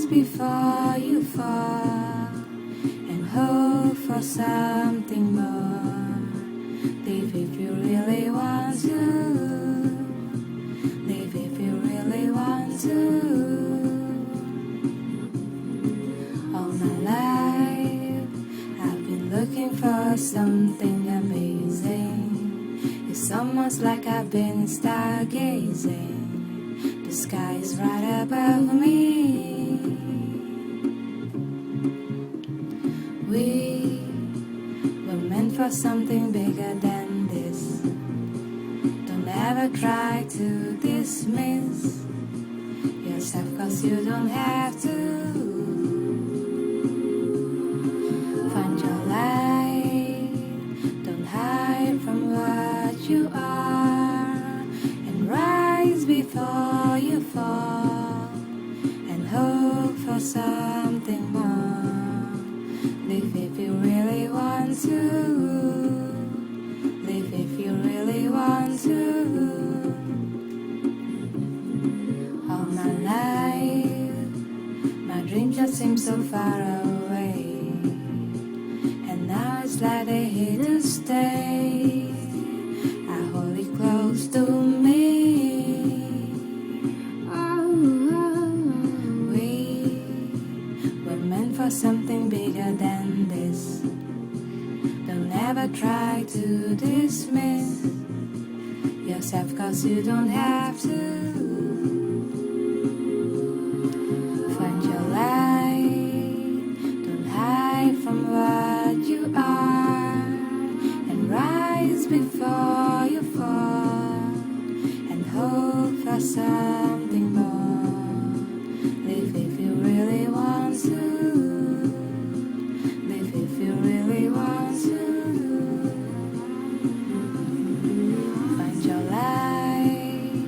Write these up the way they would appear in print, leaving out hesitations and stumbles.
rise before you fall, and hope for something more. Live if you really want to. Live if you really want to. All my life I've been looking for something amazing. It's almost like I've been stargazing. The sky is right above me. We were meant for something bigger than this. Don't ever try to dismiss yourself, 'cause you don't have to. Find your light, don't hide from what you are, and rise before you fall, and hope for something more. Live if you really want to. Live if you really want to. All my life, my dreams just seem so far away, and now it's like they're here to stay. I hold it close to me. We were meant for something bigger than this. Don't ever try to dismiss yourself, 'cause you don't have to. Find your light, don't hide from what you are, and rise before you fall, and hope for something more. Live if you really want to. Live if you really want to. Find your light,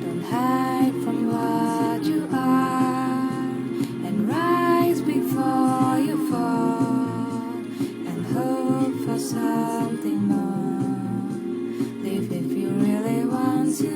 don't hide from what you are, and rise before you fall, and hope for something more. Live if you really want to.